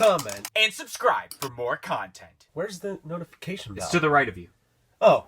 comment, and subscribe for more content. Where's the notification bell? It's to the right of you. Oh.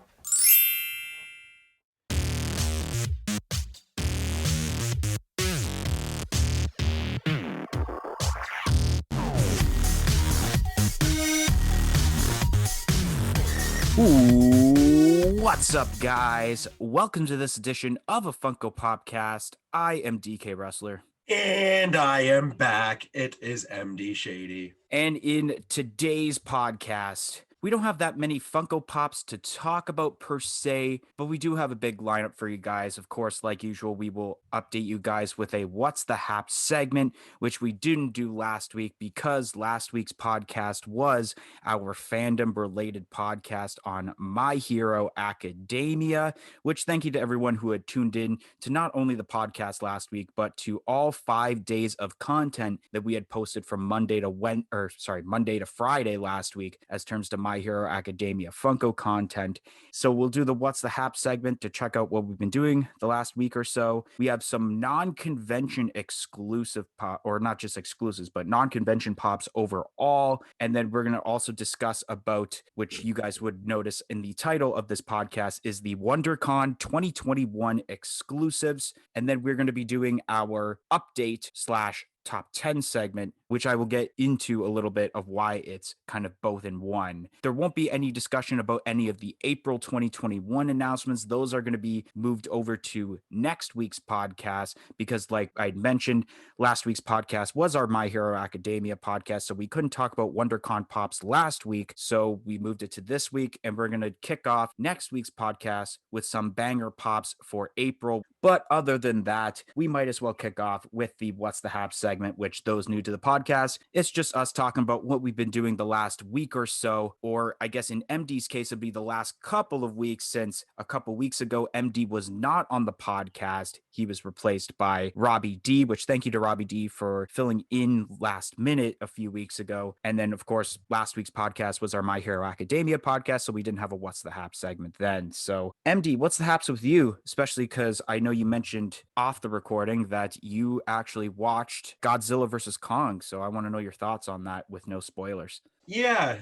Ooh, what's up, guys? Welcome to this edition of a Funko Popcast. I am DK Wrestler. And I am back. It is MD Shady. And in today's podcast, we don't have that many Funko Pops to talk about per se, but we do have a big lineup for you guys. Of course, like usual, we will update you guys with a What's the Haps segment, which we didn't do last week because last week's podcast was our fandom-related podcast on My Hero Academia, which thank you to everyone who had tuned in to not only the podcast last week, but to all 5 days of content that we had posted from Monday to Friday last week as terms to My Hero Academia Funko content. So we'll do the What's the Hap segment to check out what we've been doing the last week or so. We have some non-convention exclusive pop, or not just exclusives, but non-convention pops overall. And then we're going to also discuss about, which you guys would notice in the title of this podcast, is the WonderCon 2021 exclusives. And then we're going to be doing our update / top 10 segment, which I will get into a little bit of why it's kind of both in one. There won't be any discussion about any of the April 2021 announcements. Those are going to be moved over to next week's podcast because, like I mentioned, last week's podcast was our My Hero Academia podcast, so we couldn't talk about WonderCon pops last week, so we moved it to this week, and we're going to kick off next week's podcast with some banger pops for April. But other than that, we might as well kick off with the What's the Hap segment, which those new to the podcast, it's just us talking about what we've been doing the last week or so, or I guess in MD's case, it'd be the last couple of weeks, since a couple weeks ago, MD was not on the podcast. He was replaced by Robbie D, which thank you to Robbie D for filling in last minute a few weeks ago. And then, of course, last week's podcast was our My Hero Academia podcast, so we didn't have a What's the Hap segment then. So, MD, what's the haps with you? Especially because I know you mentioned off the recording that you actually watched Godzilla vs. Kong, so I want to know your thoughts on that with no spoilers. Yeah,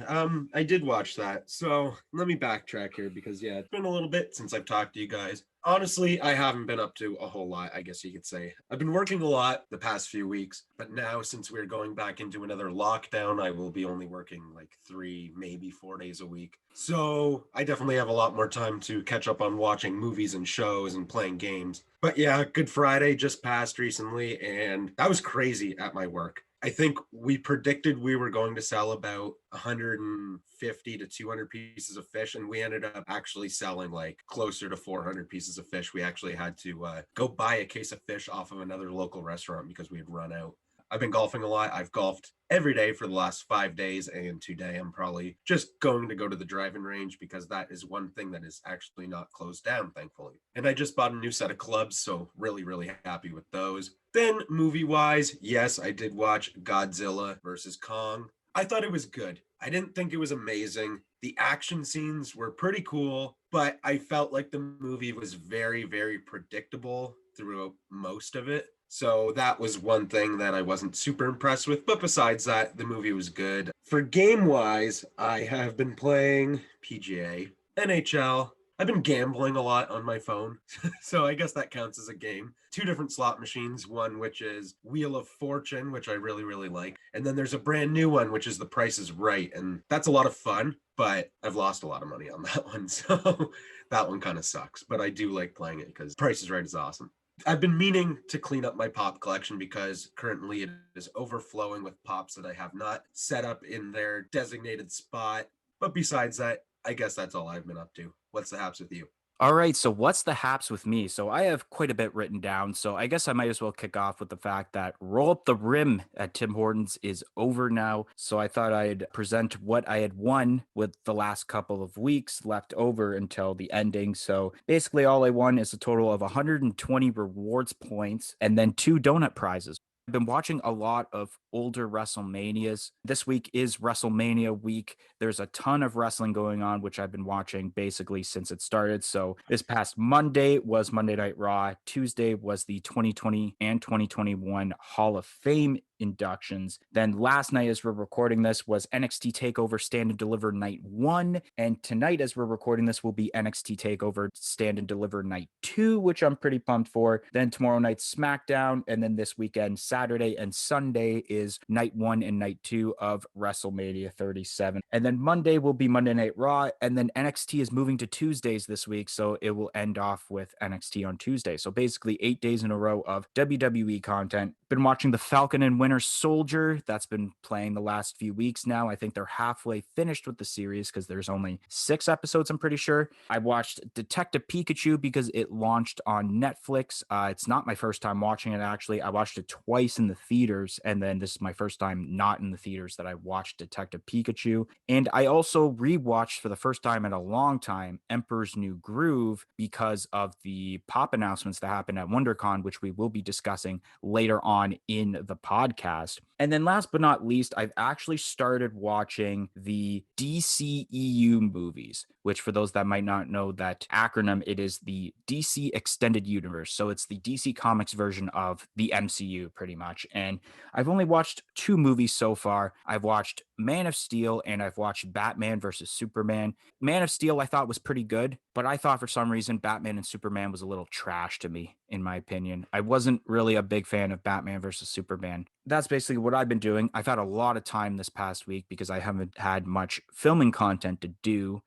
I did watch that. So let me backtrack here because, yeah, it's been a little bit since I've talked to you guys. Honestly, I haven't been up to a whole lot, I guess you could say. I've been working a lot the past few weeks, but now since we're going back into another lockdown, I will be only working like 3, maybe 4 days a week. So I definitely have a lot more time to catch up on watching movies and shows and playing games. But yeah, Good Friday just passed recently, and that was crazy at my work. I think we predicted we were going to sell about 150 to 200 pieces of fish, and we ended up actually selling like closer to 400 pieces of fish. We actually had to go buy a case of fish off of another local restaurant because we had run out. I've been golfing a lot. I've golfed every day for the last 5 days, and today I'm probably just going to go to the driving range because that is one thing that is actually not closed down, thankfully. And I just bought a new set of clubs, so really, really happy with those. Then movie-wise, yes, I did watch Godzilla vs. Kong. I thought it was good. I didn't think it was amazing. The action scenes were pretty cool, but I felt like the movie was very, very predictable throughout most of it. So that was one thing that I wasn't super impressed with. But besides that, the movie was good. For game-wise, I have been playing PGA, NHL. I've been gambling a lot on my phone. So I guess that counts as a game. 2 different slot machines. One which is Wheel of Fortune, which I really, really like. And then there's a brand new one, which is The Price is Right. And that's a lot of fun, but I've lost a lot of money on that one. So that one kind of sucks. But I do like playing it because Price is Right is awesome. I've been meaning to clean up my pop collection because currently it is overflowing with pops that I have not set up in their designated spot. But besides that, I guess that's all I've been up to. What's the haps with you? All right, so what's the haps with me? So I have quite a bit written down, so I guess I might as well kick off with the fact that Roll Up the Rim at Tim Hortons is over now. So I thought I'd present what I had won with the last couple of weeks left over until the ending. So basically all I won is a total of 120 rewards points and then 2 donut prizes. I've been watching a lot of older WrestleManias. This week is WrestleMania week. There's a ton of wrestling going on, which I've been watching basically since it started. So this past Monday was Monday Night Raw. Tuesday was the 2020 and 2021 Hall of Fame inductions. Then last night, as we're recording this, was NXT TakeOver Stand and Deliver Night 1. And tonight, as we're recording this, will be NXT TakeOver Stand and Deliver Night 2, which I'm pretty pumped for. Then tomorrow night, SmackDown. And then this weekend, Saturday and Sunday, is Night 1 and Night 2 of WrestleMania 37. And then Monday will be Monday Night Raw. And then NXT is moving to Tuesdays this week, so it will end off with NXT on Tuesday. So basically 8 days in a row of WWE content. Been watching The Falcon and Winter Soldier. That's been playing the last few weeks now. I think they're halfway finished with the series because there's only 6 episodes, I'm pretty sure. I watched Detective Pikachu because it launched on Netflix. It's not my first time watching it, actually. I watched it twice in the theaters, and then this is my first time not in the theaters that I watched Detective Pikachu. And I also rewatched for the first time in a long time Emperor's New Groove because of the pop announcements that happened at WonderCon, which we will be discussing later on in the podcast. And then last but not least, I've actually started watching the DCEU movies, which for those that might not know that acronym, it is the DC Extended Universe. So it's the DC Comics version of the MCU pretty much. And I've only watched 2 movies so far. I've watched Man of Steel and I've watched Batman versus Superman. Man of Steel I thought was pretty good, but I thought for some reason Batman and Superman was a little trash to me, in my opinion. I wasn't really a big fan of Batman versus Superman. That's basically what I've been doing. I've had a lot of time this past week because I haven't had much filming content to do.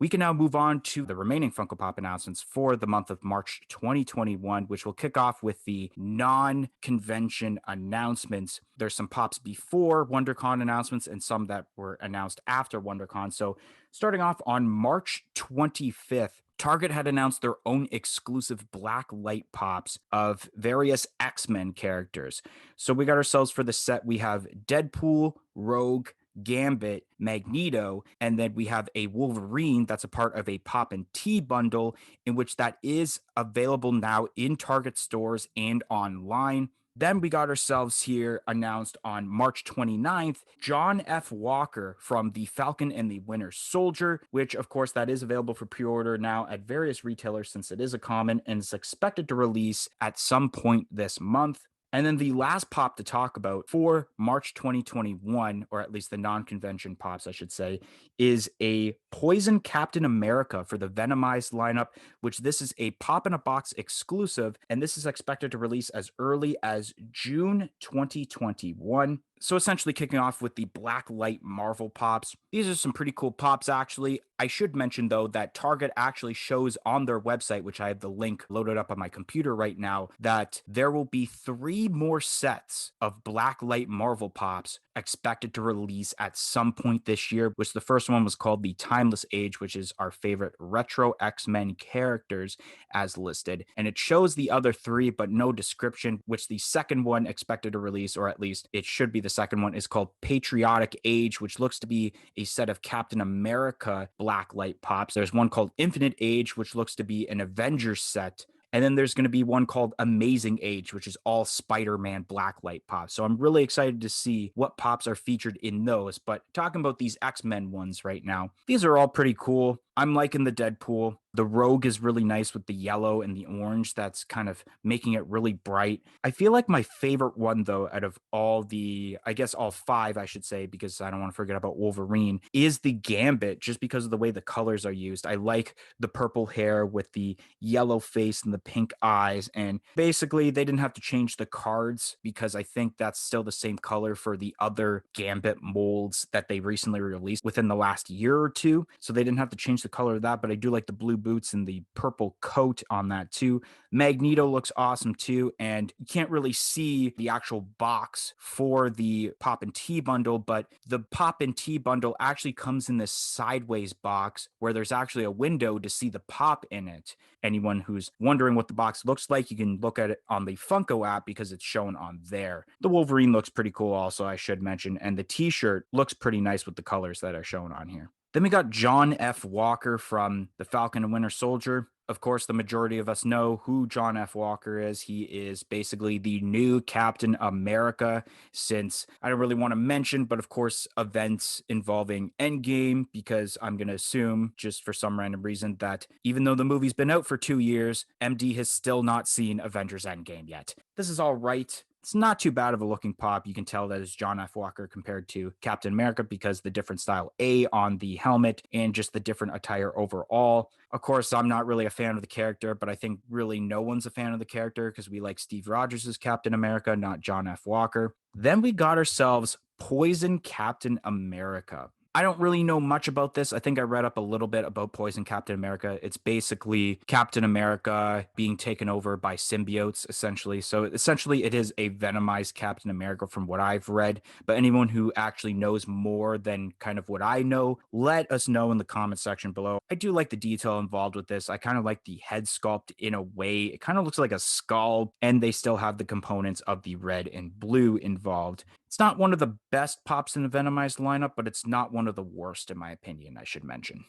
We can now move on to the remaining Funko Pop announcements for the month of March 2021, which will kick off with the non-convention announcements. There's some pops before WonderCon announcements and some that were announced after WonderCon. So starting off on March 25th, Target had announced their own exclusive black light pops of various X-Men characters. So we got ourselves for the set, we have Deadpool, Rogue, Gambit, Magneto, and then we have a Wolverine that's a part of a Pop and Tea bundle, in which that is available now in Target stores and online. Then we got ourselves here announced on March 29th, John F. Walker from The Falcon and the Winter Soldier, which of course that is available for pre-order now at various retailers since it is a common and is expected to release at some point this month. And then the last pop to talk about for March 2021, or at least the non-convention pops, I should say, is a Poison Captain America for the Venomized lineup, which this is a pop in a box exclusive, and this is expected to release as early as June 2021. So essentially kicking off with the Black Light Marvel pops. These are some pretty cool pops, actually. I should mention, though, that Target actually shows on their website, which I have the link loaded up on my computer right now, that there will be 3 more sets of Black Light Marvel pops expected to release at some point this year, which the first one was called the Timeless Age, which is our favorite retro X-Men characters as listed. And it shows the other 3, but no description, which the second one expected to release, or at least it should be the second one, is called Patriotic Age, which looks to be a set of Captain America black light pops. There's one called Infinite Age, which looks to be an Avengers set. And then there's going to be one called Amazing Age, which is all Spider-Man blacklight pops. So I'm really excited to see what pops are featured in those. But talking about these X-Men ones right now, these are all pretty cool. I'm liking the Deadpool. The Rogue is really nice with the yellow and the orange. That's kind of making it really bright. I feel like my favorite one, though, out of all the, I guess all 5, I should say, because I don't want to forget about Wolverine, is the Gambit, just because of the way the colors are used. I like the purple hair with the yellow face and the pink eyes. And basically, they didn't have to change the cards because I think that's still the same color for the other Gambit molds that they recently released within the last year or 2. So they didn't have to change the color of that, but I do like the blue boots and the purple coat on that too. Magneto looks awesome too, and you can't really see the actual box for the Pop and Tea bundle, but the Pop and Tea bundle actually comes in this sideways box where there's actually a window to see the pop in it. Anyone who's wondering what the box looks like, you can look at it on the Funko app because it's shown on there. The Wolverine looks pretty cool also, I should mention, and the t-shirt looks pretty nice with the colors that are shown on here. Then we got John F. Walker from The Falcon and Winter Soldier. Of course, the majority of us know who John F. Walker is. He is basically the new Captain America, since I don't really want to mention, but of course, events involving Endgame, because I'm going to assume, just for some random reason, that even though the movie's been out for 2 years, MD has still not seen Avengers Endgame yet. This is all right. It's not too bad of a looking pop. You can tell that it's John F. Walker compared to Captain America because the different style A on the helmet and just the different attire overall. Of course, I'm not really a fan of the character, but I think really no one's a fan of the character because we like Steve Rogers as Captain America, not John F. Walker. Then we got ourselves Poison Captain America. I don't really know much about this. I think I read up a little bit about Poison Captain America. It's basically Captain America being taken over by symbiotes, essentially. So essentially, it is a venomized Captain America from what I've read. But anyone who actually knows more than kind of what I know, let us know in the comment section below. I do like the detail involved with this. I kind of like the head sculpt in a way. It kind of looks like a skull, and they still have the components of the red and blue involved. It's not one of the best pops in the Venomized lineup, but it's not one of the worst, in my opinion, I should mention.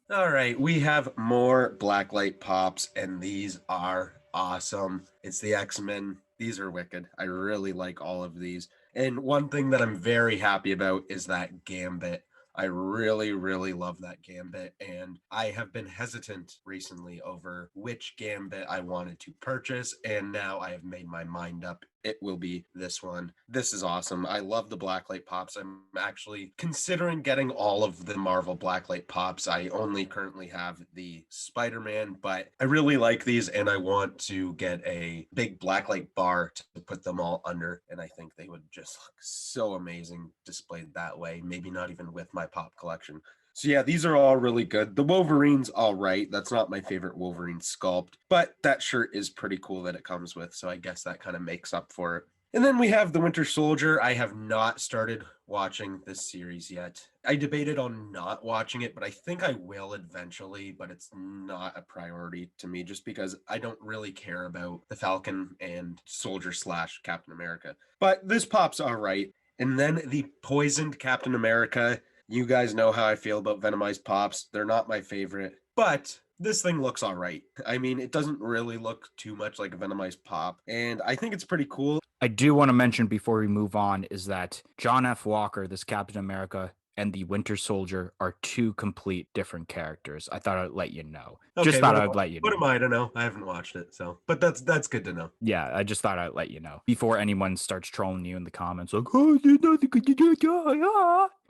All right, we have more Blacklight pops, and these are awesome. It's the X-Men. These are wicked. I really like all of these. And one thing that I'm very happy about is that Gambit. I really, really love that Gambit, and I have been hesitant recently over which Gambit I wanted to purchase, and now I have made my mind up. It will be this one. This is awesome. I love the Blacklight pops. I'm actually considering getting all of the Marvel Blacklight pops. I only currently have the Spider-Man, but I really like these, and I want to get a big Blacklight bar to put them all under, and I think they would just look so amazing displayed that way. Maybe not even with my pop collection. So yeah, these are all really good. The Wolverine's all right. That's not my favorite Wolverine sculpt, but that shirt is pretty cool that it comes with, so I guess that kind of makes up for it. And then we have the Winter Soldier. I have not started watching this series yet. I debated on not watching it, but I think I will eventually, but it's not a priority to me just because I don't really care about the Falcon and Soldier / Captain America. But this pop's all right. And then the Poisoned Captain America. You guys know how I feel about Venomized pops. They're not my favorite, but this thing looks all right. I mean, it doesn't really look too much like a Venomized pop, and I think it's pretty cool. I do want to mention before we move on is that John F. Walker, this Captain America, and the Winter Soldier are two complete different characters. I thought I'd let you know. Okay, Just thought I'd let you know. What am I to know? I haven't watched it, so but that's good to know. Yeah, I just thought I'd let you know before anyone starts trolling you in the comments like, "Oh, there's nothing good to do."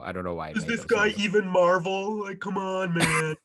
I don't know why. Is this guy even Marvel? Like, come on, man.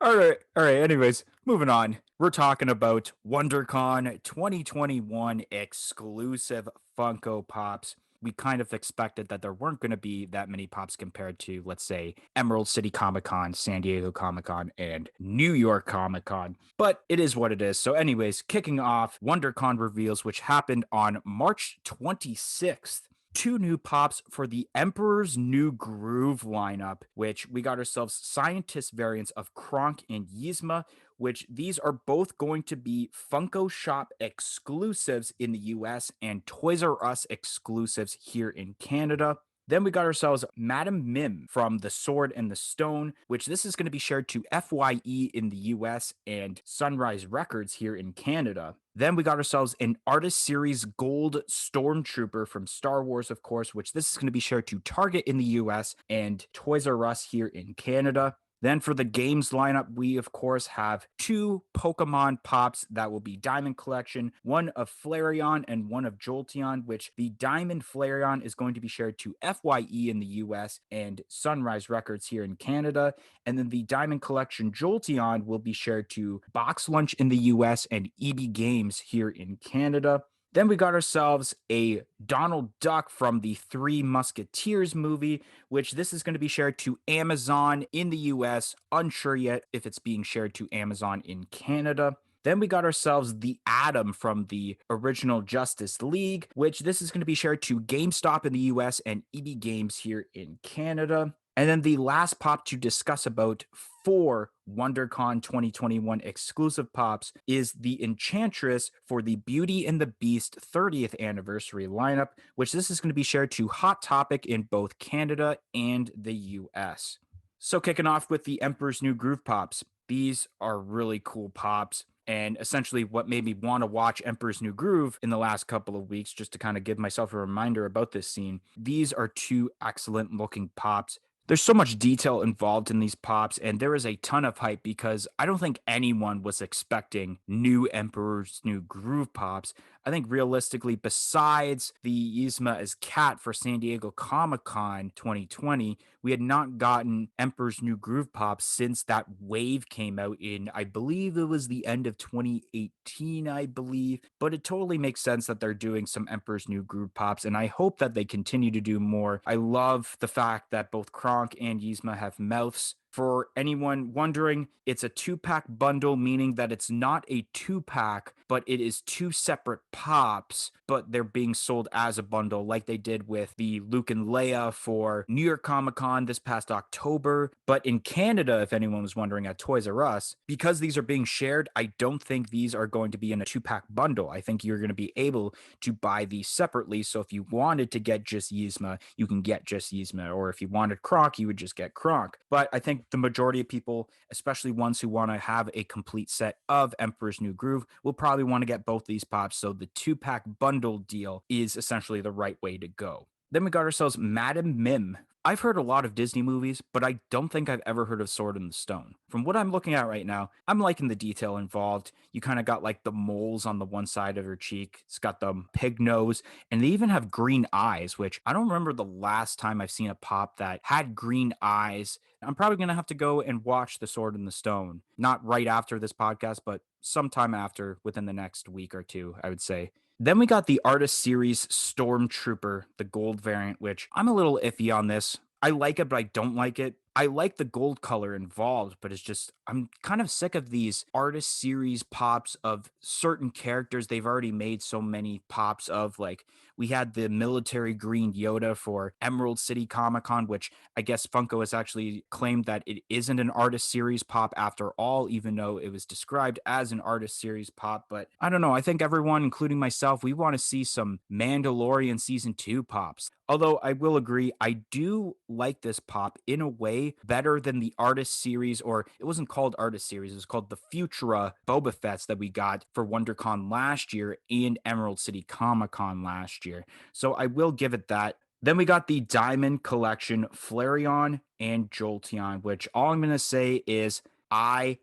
All right. Anyways, moving on. We're talking about WonderCon 2021 exclusive Funko Pops. We kind of expected that there weren't going to be that many pops compared to, let's say, Emerald City Comic Con, San Diego Comic Con, and New York Comic Con. But it is what it is. So, anyways, kicking off WonderCon reveals, which happened on March 26th. 2 new pops for the Emperor's New Groove lineup, which we got ourselves scientist variants of Kronk and Yzma, which these are both going to be Funko Shop exclusives in the US and Toys R Us exclusives here in Canada. Then we got ourselves Madam Mim from The Sword and the Stone, which this is going to be shared to FYE in the US and Sunrise Records here in Canada. Then we got ourselves an Artist Series Gold Stormtrooper from Star Wars, of course, which this is going to be shared to Target in the US and Toys R Us here in Canada. Then for the games lineup, we of course have 2 Pokemon pops that will be Diamond Collection, one of Flareon and one of Jolteon, which the Diamond Flareon is going to be shared to FYE in the US and Sunrise Records here in Canada. And then the Diamond Collection Jolteon will be shared to Box Lunch in the US and EB Games here in Canada. Then we got ourselves a Donald Duck from the Three Musketeers movie, which this is going to be shared to Amazon in the US. Unsure yet if it's being shared to Amazon in Canada. Then we got ourselves the Atom from the original Justice League, which this is going to be shared to GameStop in the US and EB Games here in Canada. And then the last pop to discuss about for WonderCon 2021 exclusive pops is the Enchantress for the Beauty and the Beast 30th anniversary lineup, which this is going to be shared to Hot Topic in both Canada and the US. So kicking off with the Emperor's New Groove pops. These are really cool pops. And essentially what made me want to watch Emperor's New Groove in the last couple of weeks, just to kind of give myself a reminder about this scene. These are 2 excellent looking pops. There's so much detail involved in these pops, and there is a ton of hype because I don't think anyone was expecting new Emperor's New Groove pops. I think realistically, besides the Yzma as Cat for San Diego Comic-Con 2020, we had not gotten Emperor's New Groove Pop since that wave came out in, I believe it was the end of 2018, I believe. But it totally makes sense that they're doing some Emperor's New Groove Pops, and I hope that they continue to do more. I love the fact that both Kronk and Yzma have mouths. For anyone wondering, it's a 2-pack bundle, meaning that it's not a 2-pack, but it is 2 separate pops, but they're being sold as a bundle, like they did with the Luke and Leia for New York Comic Con this past October. But in Canada, if anyone was wondering, at Toys R Us, because these are being shared, I don't think these are going to be in a 2-pack bundle. I think you're going to be able to buy these separately. So if you wanted to get just Yzma, you can get just Yzma. Or if you wanted Kronk, you would just get Kronk. But I think the majority of people, especially ones who want to have a complete set of Emperor's New Groove, will probably want to get both these pops. So the 2-pack bundle deal is essentially the right way to go. Then we got ourselves Madam Mim. I've heard a lot of Disney movies, but I don't think I've ever heard of Sword in the Stone. From what I'm looking at right now, I'm liking the detail involved. You kind of got like the moles on the one side of her cheek. It's got the pig nose, and they even have green eyes, which I don't remember the last time I've seen a pop that had green eyes. I'm probably going to have to go and watch The Sword in the Stone. Not right after this podcast, but sometime after, within the next week or two, I would say. Then we got the Artist Series Stormtrooper, the gold variant, which I'm a little iffy on this. I like it, but I don't like it. I like the gold color involved, but it's just, I'm kind of sick of these Artist Series pops of certain characters they've already made so many pops of. Like, we had the military green Yoda for Emerald City Comic Con, which I guess Funko has actually claimed that it isn't an Artist Series pop after all, even though it was described as an Artist Series pop. But I don't know. I think everyone, including myself, we want to see some Mandalorian Season 2 pops. Although I will agree, I do like this pop in a way better than the Artist Series, or it wasn't called Artist Series, it was called the Futura Boba Fett's that we got for WonderCon last year and Emerald City Comic Con last year. So I will give it that. Then we got the Diamond Collection Flareon and Jolteon, which all I'm going to say is I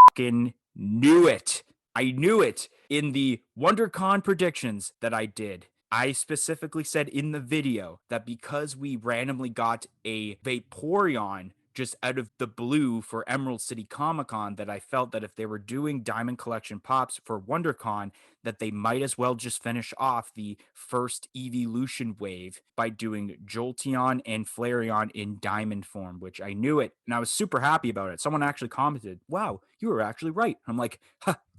fucking knew it. I knew it in the WonderCon predictions that I did. I specifically said in the video that because we randomly got a Vaporeon just out of the blue for Emerald City Comic Con, that I felt that if they were doing Diamond Collection pops for WonderCon, that they might as well just finish off the first evolution wave by doing Jolteon and Flareon in diamond form, which I knew it, and I was super happy about it. Someone actually commented, "Wow, you were actually right." I'm like,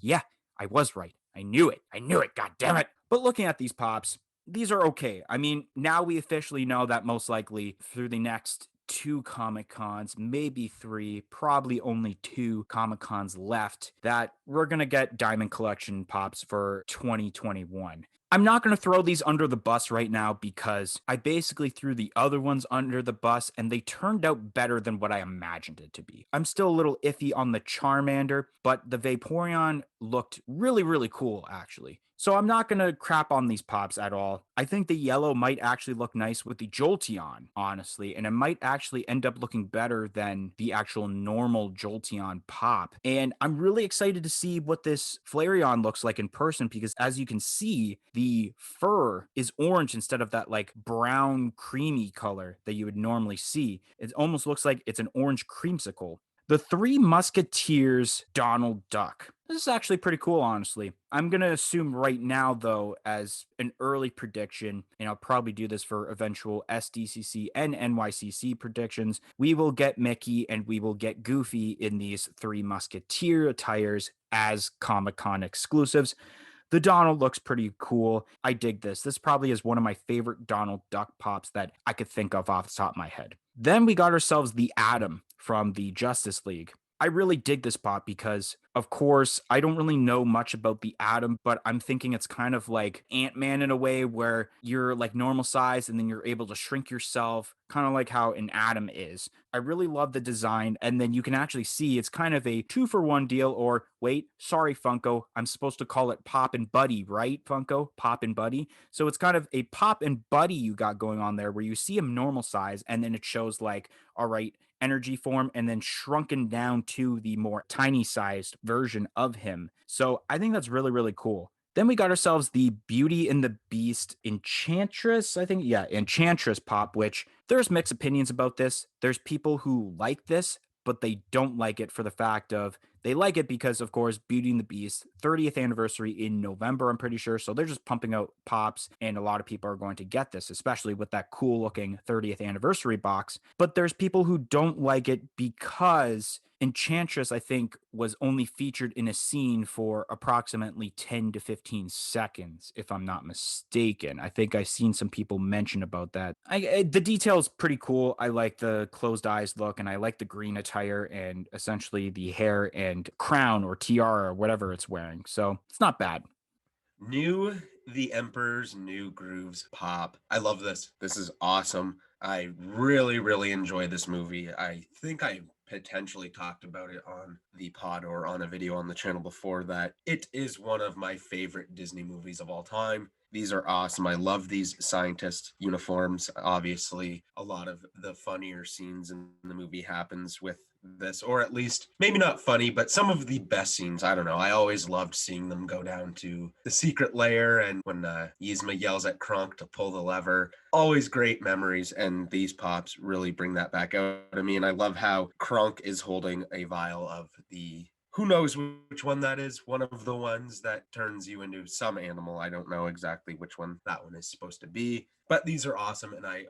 yeah, I was right. I knew it. I knew it. God damn it. But looking at these pops, these are okay. I mean, now we officially know that most likely through the next 2 Comic Cons, maybe 3, probably only 2 Comic Cons left, that we're going to get Diamond Collection pops for 2021. I'm not going to throw these under the bus right now because I basically threw the other ones under the bus and they turned out better than what I imagined it to be. I'm still a little iffy on the Charmander, but the Vaporeon looked really, really cool, actually. So I'm not going to crap on these pops at all. I think the yellow might actually look nice with the Jolteon, honestly, and it might actually end up looking better than the actual normal Jolteon pop. And I'm really excited to see what this Flareon looks like in person because as you can see, the fur is orange instead of that like brown creamy color that you would normally see. It almost looks like it's an orange creamsicle. The Three Musketeers Donald Duck. This is actually pretty cool, honestly. I'm going to assume right now, though, as an early prediction, and I'll probably do this for eventual SDCC and NYCC predictions, we will get Mickey and we will get Goofy in these Three Musketeer attires as Comic-Con exclusives. The Donald looks pretty cool. I dig this. This probably is one of my favorite Donald Duck pops that I could think of off the top of my head. Then we got ourselves the Atom from the Justice League. I really dig this pop because, of course, I don't really know much about the Atom, but I'm thinking it's kind of like Ant-Man in a way where you're like normal size and then you're able to shrink yourself, kind of like how an Atom is. I really love the design, and then you can actually see it's kind of a 2-for-1 deal, or wait, sorry, Funko, I'm supposed to call it Pop and Buddy, right, Funko? Pop and Buddy. So it's kind of a Pop and Buddy you got going on there where you see him normal size, and then it shows like, all right, energy form and then shrunken down to the more tiny sized version of him. So I think that's really, really cool. Then we got ourselves the Beauty and the Beast Enchantress, I think. Yeah, Enchantress pop, which there's mixed opinions about this. There's people who like this, but they don't like it for the fact of they like it because, of course, Beauty and the Beast 30th anniversary in November, I'm pretty sure. So they're just pumping out pops, and a lot of people are going to get this, especially with that cool looking 30th anniversary box. But there's people who don't like it because Enchantress, I think, was only featured in a scene for approximately 10 to 15 seconds, if I'm not mistaken. I think I've seen some people mention about that. The detail is pretty cool. I like the closed eyes look, and I like the green attire and essentially the hair and crown or tiara or whatever it's wearing. So it's not bad. New The Emperor's New Grooves pop. I love this. This is awesome. I really, really enjoy this movie. I think I potentially talked about it on the pod or on a video on the channel before that. It is one of my favorite Disney movies of all time. These are awesome. I love these scientist uniforms. Obviously, a lot of the funnier scenes in the movie happens with this, or at least maybe not funny, but some of the best scenes. I don't know. I always loved seeing them go down to the secret lair, and when Yzma yells at Kronk to pull the lever. Always great memories, and these pops really bring that back out of me. And I love how Kronk is holding a vial of the who knows which one that is, one of the ones that turns you into some animal. I don't know exactly which one that one is supposed to be, but these are awesome, and I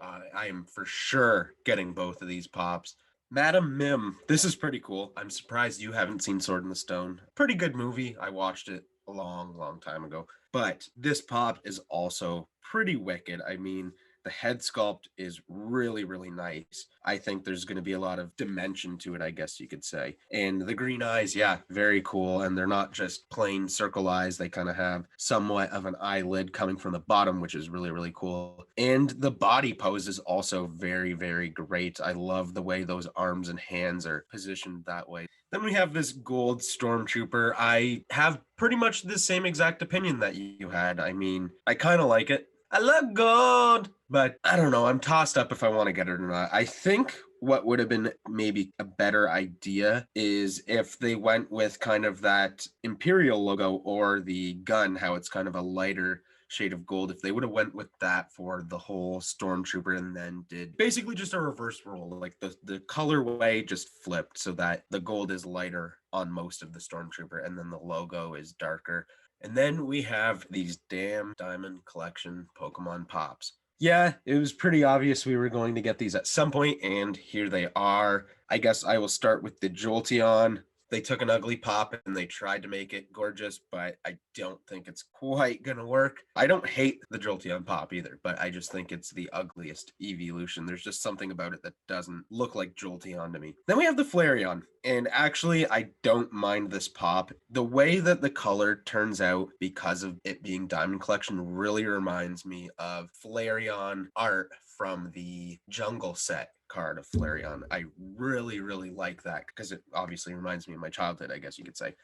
am for sure getting both of these pops. Madam Mim, this is pretty cool. I'm surprised you haven't seen Sword in the Stone. Pretty good movie. I watched it a long, long time ago. But this pop is also pretty wicked. I mean, the head sculpt is really, really nice. I think there's going to be a lot of dimension to it, I guess you could say. And the green eyes, yeah, very cool. And they're not just plain circle eyes. They kind of have somewhat of an eyelid coming from the bottom, which is really, really cool. And the body pose is also very, very great. I love the way those arms and hands are positioned that way. Then we have this gold stormtrooper. I have pretty much the same exact opinion that you had. I mean, I kind of like it. I love gold, but I don't know. I'm tossed up if I want to get it or not. I think what would have been maybe a better idea is if they went with kind of that Imperial logo or the gun, how it's kind of a lighter shade of gold. If they would have went with that for the whole stormtrooper and then did basically just a reverse roll, like the colorway just flipped so that the gold is lighter on most of the stormtrooper and then the logo is darker. And then we have these damn Diamond Collection Pokemon Pops. Yeah, it was pretty obvious we were going to get these at some point, and here they are. I guess I will start with the Jolteon. They took an ugly pop and they tried to make it gorgeous, but I don't think it's quite gonna work. I don't hate the Jolteon pop either, but I just think it's the ugliest evolution. There's just something about it that doesn't look like Jolteon to me. Then we have the Flareon, and actually I don't mind this pop. The way that the color turns out because of it being Diamond Collection really reminds me of Flareon art from the Jungle set card of Flareon. I really, really like that because it obviously reminds me of my childhood, I guess you could say.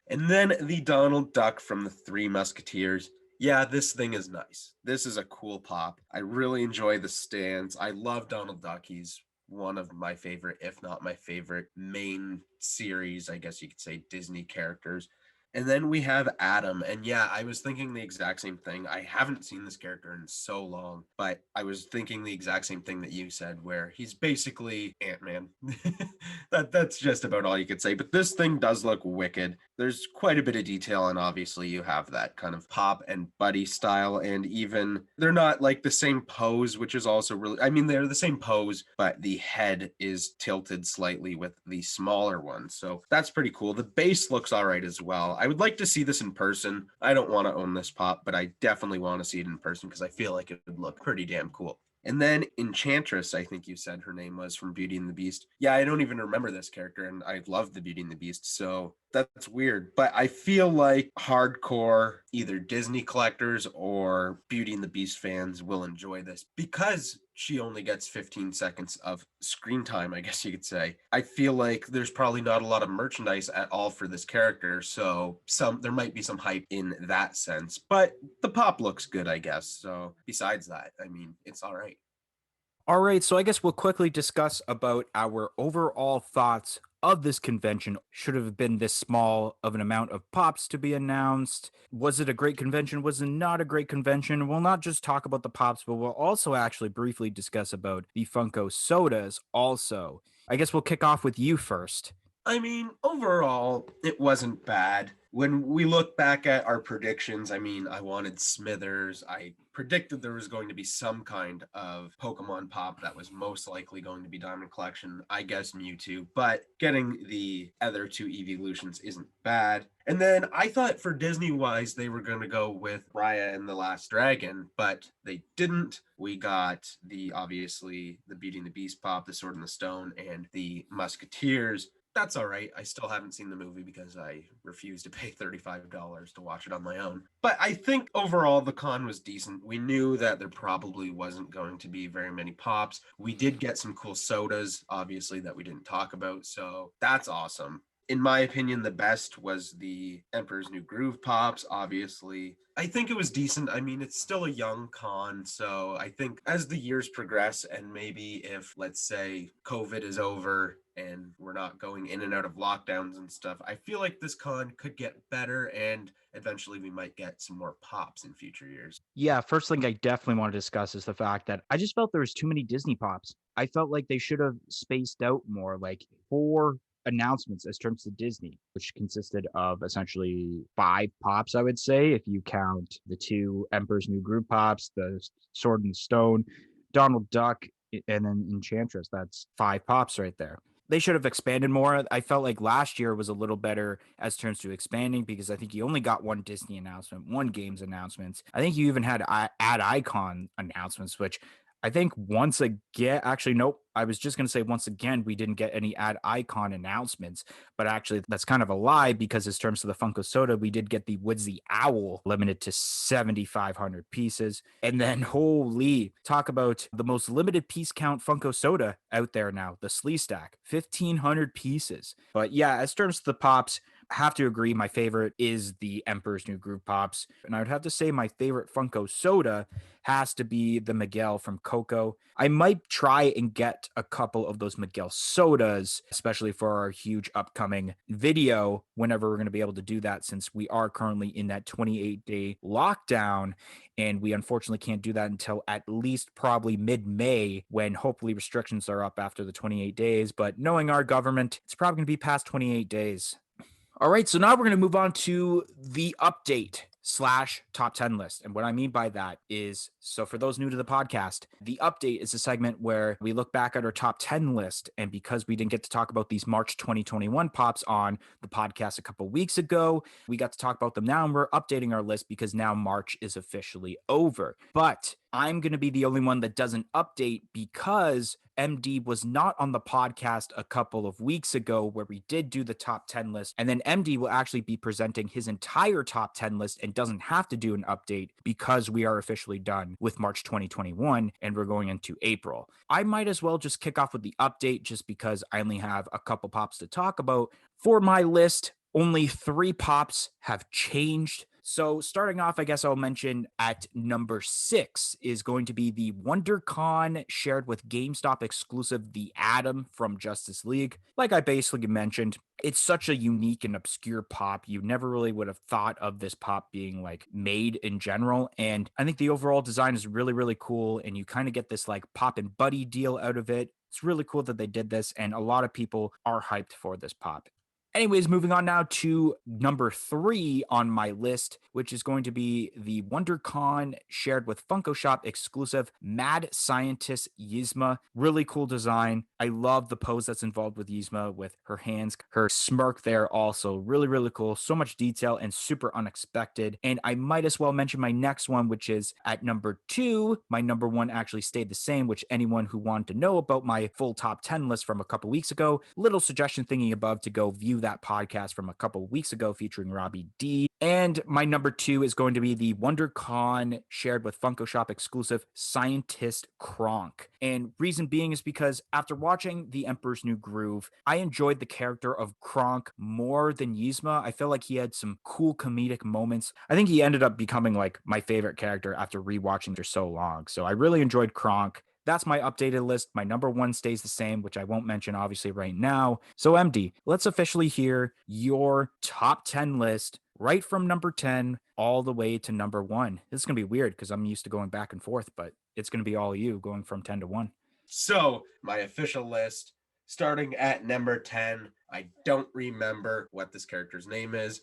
And then the Donald Duck from the Three Musketeers. Yeah, this thing is nice. This is a cool pop. I really enjoy the stance. I love Donald Duck. He's one of my favorite, if not my favorite, main series, I guess you could say, Disney characters. And then we have Adam. And yeah, I was thinking the exact same thing. I haven't seen this character in so long, but I was thinking the exact same thing that you said, where he's basically Ant-Man. That's just about all you could say. But this thing does look wicked. There's quite a bit of detail, and obviously you have that kind of Pop and Buddy style, and even they're not like the same pose, which is also really, I mean, they're the same pose, but the head is tilted slightly with the smaller one. So that's pretty cool. The base looks all right as well. I would like to see this in person. I don't want to own this pop, but I definitely want to see it in person because I feel like it would look pretty damn cool. And then Enchantress, I think you said her name was from Beauty and the Beast. Yeah, I don't even remember this character, and I love the Beauty and the Beast, so that's weird. But I feel like hardcore, either Disney collectors or Beauty and the Beast fans will enjoy this because she only gets 15 seconds of screen time, I guess you could say. I feel like there's probably not a lot of merchandise at all for this character, so there might be some hype in that sense. But the pop looks good, I guess. So besides that, I mean, it's all right. All right, so I guess we'll quickly discuss about our overall thoughts of this convention should have been this small of an amount of pops to be announced. Was it a great convention? Was it not a great convention? We'll not just talk about the pops, but we'll also actually briefly discuss about the Funko sodas also. I guess we'll kick off with you first. I mean, overall, it wasn't bad. When we look back at our predictions, I mean, I wanted Smithers. I predicted there was going to be some kind of Pokemon pop that was most likely going to be Diamond Collection. I guess Mewtwo, but getting the other two evolutions isn't bad. And then I thought for Disney wise, they were going to go with Raya and the Last Dragon, but they didn't. We got obviously the Beauty and the Beast pop, the Sword and the Stone, and the Musketeers. That's all right. I still haven't seen the movie because I refuse to pay $35 to watch it on my own. But I think overall the con was decent. We knew that there probably wasn't going to be very many pops. We did get some cool sodas, obviously, that we didn't talk about. So that's awesome. In my opinion, the best was the Emperor's New Groove pops, obviously. I think it was decent. I mean, it's still a young con, so I think as the years progress, and maybe if, let's say, COVID is over and we're not going in and out of lockdowns and stuff, I feel like this con could get better, and eventually we might get some more pops in future years. Yeah, first thing I definitely want to discuss is the fact that I just felt there was too many Disney pops. I felt like they should have spaced out more, like 4 announcements as terms to Disney, which consisted of essentially 5 pops, I would say, if you count the 2 Emperor's New Groove pops, the Sword and Stone, Donald Duck, and then Enchantress. That's 5 pops right there. They should have expanded more. I felt like last year was a little better as terms to expanding because I think you only got 1 Disney announcement, 1 games announcements. I think you even had ad icon announcements, which I think once again, actually, nope. I was just going to say once again, we didn't get any ad icon announcements, but actually, that's kind of a lie because, as terms of the Funko Soda, we did get the Woodsy Owl limited to 7,500 pieces. And then, holy, talk about the most limited piece count Funko Soda out there now, the Slee Stack, 1,500 pieces. But yeah, as terms of the pops, I have to agree, my favorite is the Emperor's New Groove Pops. And I would have to say my favorite Funko Soda has to be the Miguel from Coco. I might try and get a couple of those Miguel sodas, especially for our huge upcoming video, whenever we're going to be able to do that, since we are currently in that 28-day lockdown. And we unfortunately can't do that until at least probably mid-May, when hopefully restrictions are up after the 28 days. But knowing our government, it's probably going to be past 28 days. All right, so now we're going to move on to the update / top 10 list. And what I mean by that is, so for those new to the podcast, the update is a segment where we look back at our top 10 list. And because we didn't get to talk about these March 2021 pops on the podcast a couple weeks ago, we got to talk about them now, and we're updating our list because now March is officially over. But I'm going to be the only one that doesn't update because MD was not on the podcast a couple of weeks ago where we did do the top 10 list. And then MD will actually be presenting his entire top 10 list and doesn't have to do an update because we are officially done with March 2021 and we're going into April. I might as well just kick off with the update just because I only have a couple pops to talk about. For my list, only 3 pops have changed. So starting off, I guess I'll mention at number 6 is going to be the WonderCon shared with GameStop exclusive, The Atom from Justice League. Like I basically mentioned, it's such a unique and obscure pop. You never really would have thought of this pop being like made in general. And I think the overall design is really, really cool. And you kind of get this like pop and buddy deal out of it. It's really cool that they did this. And a lot of people are hyped for this pop. Anyways, moving on now to number 3 on my list, which is going to be the WonderCon shared with Funko Shop exclusive Mad Scientist Yzma. Really cool design. I love the pose that's involved with Yzma with her hands, her smirk there also. Really, really cool. So much detail and super unexpected. And I might as well mention my next one, which is at number 2. My number 1 actually stayed the same, which anyone who wanted to know about my full top 10 list from a couple weeks ago, little suggestion thingy above to go view that podcast from a couple weeks ago featuring Robbie D. And my number 2 is going to be the WonderCon shared with Funko Shop exclusive Scientist Kronk. And reason being is because after watching The Emperor's New Groove, I enjoyed the character of Kronk more than Yzma. I feel like he had some cool comedic moments. I think he ended up becoming like my favorite character after rewatching for so long. So I really enjoyed Kronk. That's my updated list. My number 1 stays the same, which I won't mention obviously right now. So MD, let's officially hear your top 10 list right from number 10 all the way to number 1. This is going to be weird because I'm used to going back and forth, but it's going to be all you going from 10 to 1. So, my official list, starting at number 10, I don't remember what this character's name is,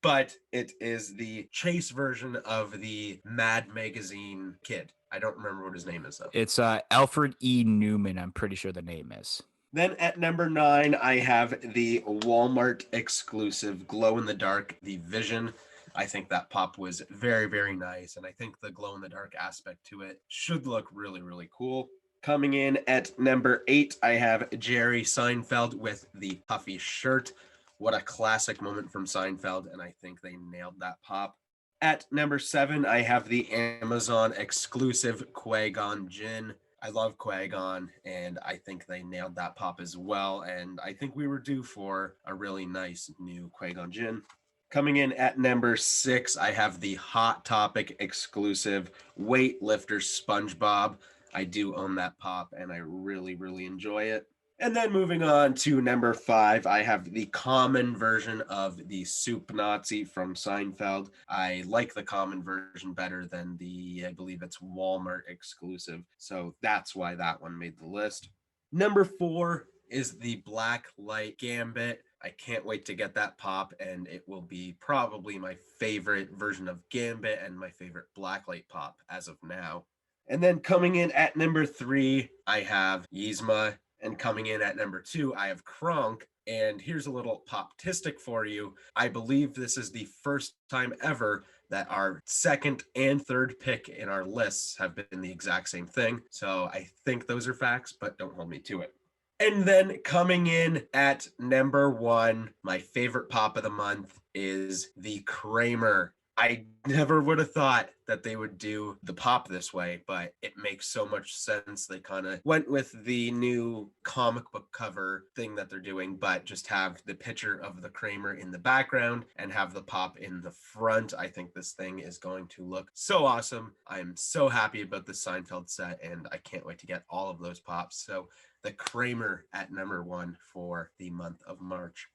but it is the Chase version of the Mad Magazine kid. I don't remember what his name is, though. It's Alfred E. Newman, I'm pretty sure the name is. Then at number 9, I have the Walmart exclusive glow in the dark, the Vision. I think that pop was very, very nice, and I think the glow in the dark aspect to it should look really, really cool. Coming in at number 8, I have Jerry Seinfeld with the puffy shirt. What a classic moment from Seinfeld, and I think they nailed that pop. At number 7, I have the Amazon exclusive Qui-Gon Jinn. I love Qui-Gon, and I think they nailed that pop as well, and I think we were due for a really nice new Qui-Gon Jinn. Coming in at number 6, I have the Hot Topic exclusive weightlifter SpongeBob. I do own that pop, and I really, really enjoy it. And then moving on to number 5, I have the common version of the Soup Nazi from Seinfeld. I like the common version better than the, I believe it's Walmart exclusive. So that's why that one made the list. Number 4 is the Black Light Gambit. I can't wait to get that pop, and it will be probably my favorite version of Gambit and my favorite Blacklight pop as of now. And then coming in at number 3, I have Yzma. And coming in at number 2, I have Kronk. And here's a little pop-tistic for you. I believe this is the first time ever that our second and third pick in our lists have been the exact same thing. So I think those are facts, but don't hold me to it. And then coming in at number 1, my favorite pop of the month is the Kramer. I never would have thought that they would do the pop this way, but it makes so much sense. They kind of went with the new comic book cover thing that they're doing, but just have the picture of the Kramer in the background and have the pop in the front. I think this thing is going to look so awesome. I'm so happy about the Seinfeld set, and I can't wait to get all of those pops. So the Kramer at number 1 for the month of March.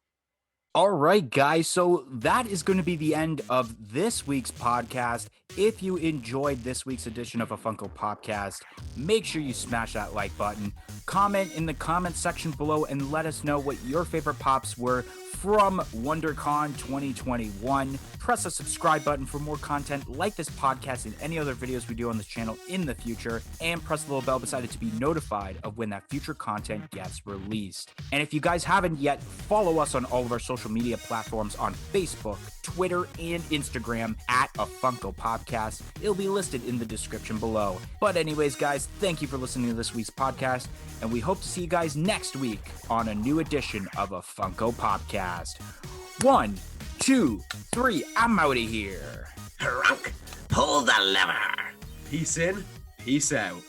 All right, guys. So that is going to be the end of this week's podcast. If you enjoyed this week's edition of a Funko Popcast, make sure you smash that like button. Comment in the comment section below and let us know what your favorite pops were from WonderCon 2021. Press the subscribe button for more content like this podcast and any other videos we do on this channel in the future. And press the little bell beside it to be notified of when that future content gets released. And if you guys haven't yet, follow us on all of our social media platforms on Facebook, Twitter, and Instagram at a Funko Popcast. It'll be listed in the description below. But anyways, guys, thank you for listening to this week's podcast, and we hope to see you guys next week on a new edition of a Funko Popcast. 1, 2, 3, I'm out of here. Pull the lever. Peace in, peace out.